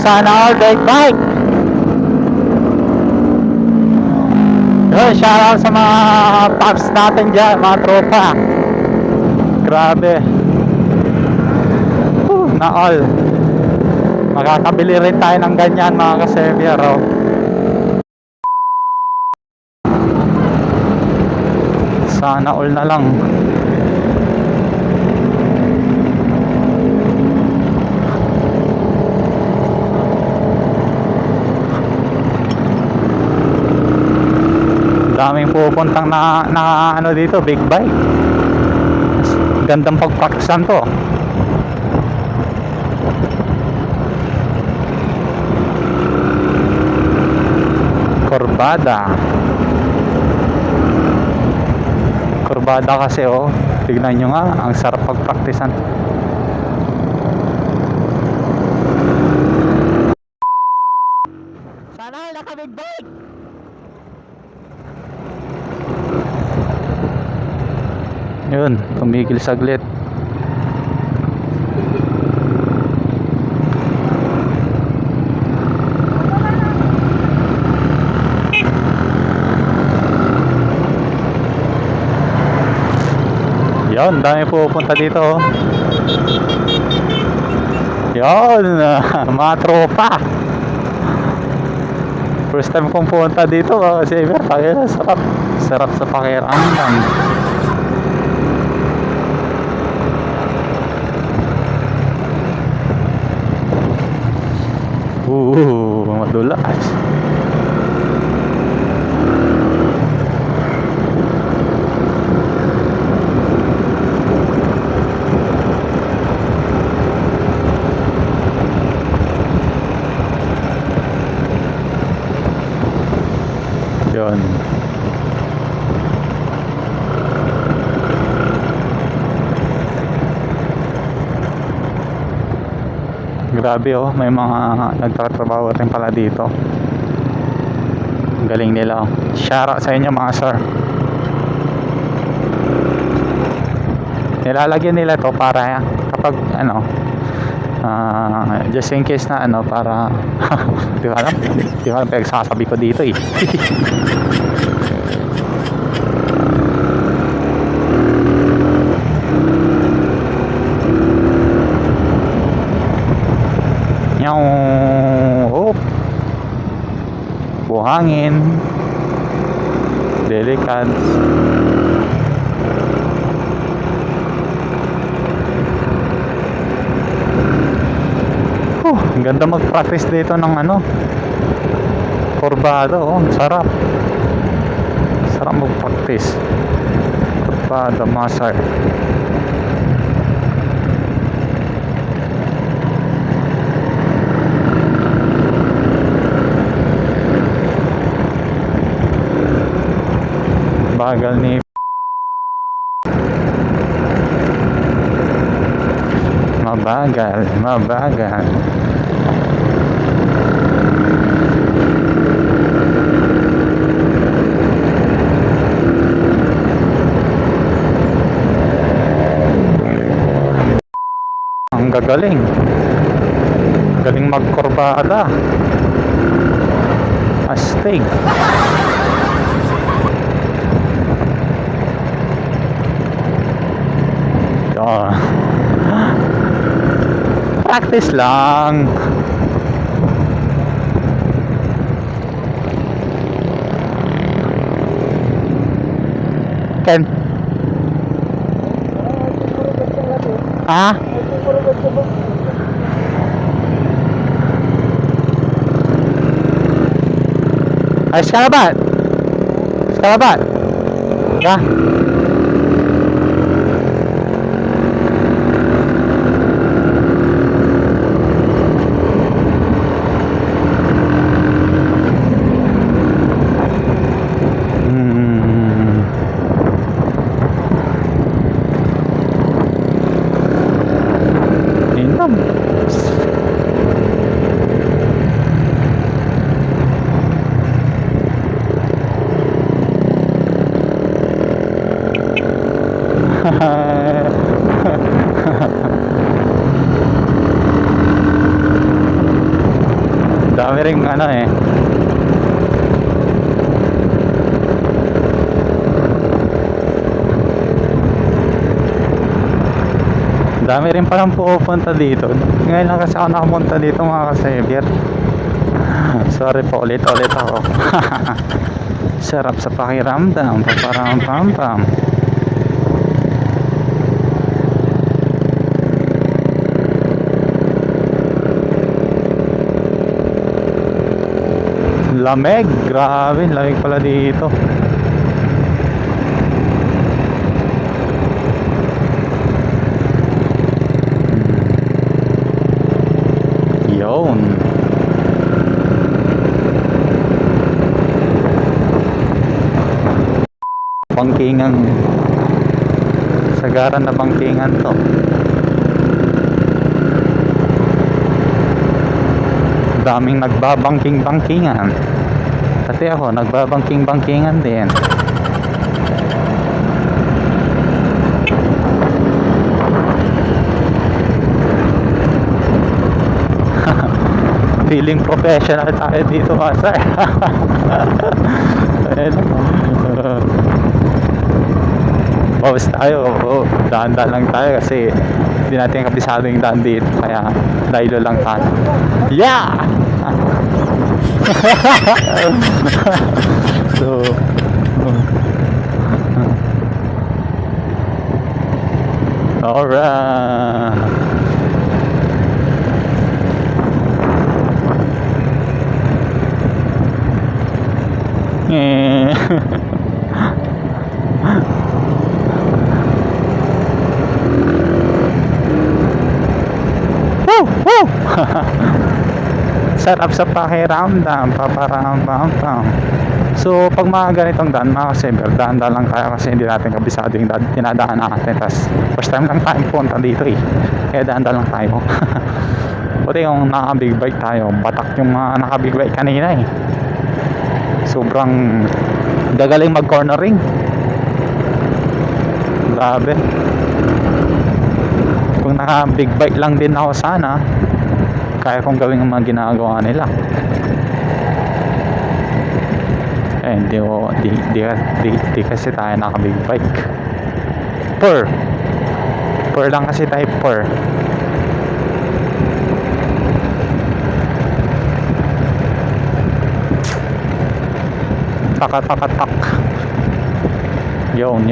sana all bike bike. Yun, shoutout sa mga paps natin dyan, mga tropa. Grabe. Na all. Makakabili rin tayo ng ganyan mga ka-Savier, oh. Sana all na lang. Daming pupuntang na ano dito, big bike. Gandang pagpraktisan to. Kurbada kasi, oh. Tignan nyo nga, ang sarap pagpraktisan. Sana naka big bike. Yun, tumigil saglit. Yun, dami pupunta dito, oh. Yun, mga tropa. First time kong punta dito, Savier. Sarap sa pakiramdam. Madulas. Yun. Grabe, oh, may mga nagtatrabaho rin pala dito. Galing nila, oh. Shoutout sa inyo mga sir. Nilalagyan nila to para kapag ano, just in case na ano, para di ba alam pinagsasabi ko dito, eh. Oh, buhangin, delikad. Ang ganda mag-practice dito ng ano, kurbada, oh. Sarap mag-practice kurbada, masar. Bagal ni mabagal. Ang galing magkurbada, astig. Practice lang. Ken? Ah? Ay, skalabat? Ya? Dami ring ano eh. Dami rin palang pupunta dito. Ngayon lang kasi ako nakapunta dito mga ka-Savier. Sorry po, ulit-ulit ako. Sarap sa pakiramdam. Paparam-pam-pam. Lamig, grabe, lamig pala dito. Yun. Bangkingan. Sagaran na bangkingan to. Daming nagbabangking-bangkingan. Pati ako, nagbabangking-bangkingan din. Feeling professional tayo dito, master. Ayan. Bawas tayo. Daan-daan lang tayo kasi hindi natin kabisado yung daan dito. Kaya dahilo lang tayo. Yeah! So alright. Woo! Woo! Sarap sa pakiramdam. Paparam-pam-pam. So pag mga ganitong daan mga ka-Savier, daan-daan lang tayo kasi hindi natin kabisado yung tinadaan natin. Tapos first time lang tayo punta dito eh. Kaya daan-daan lang tayo. Buti yung naka-big bike tayo, batak yung mga naka-big bike kanina eh. Sobrang gagaling mag-cornering. Grabe. Kung naka-big bike lang din ako sana, kaya kong gawin yung mga ginagawa nila. Eh, di kasi tayo naka-big bike. Per lang kasi tayo per. Tak. Yun.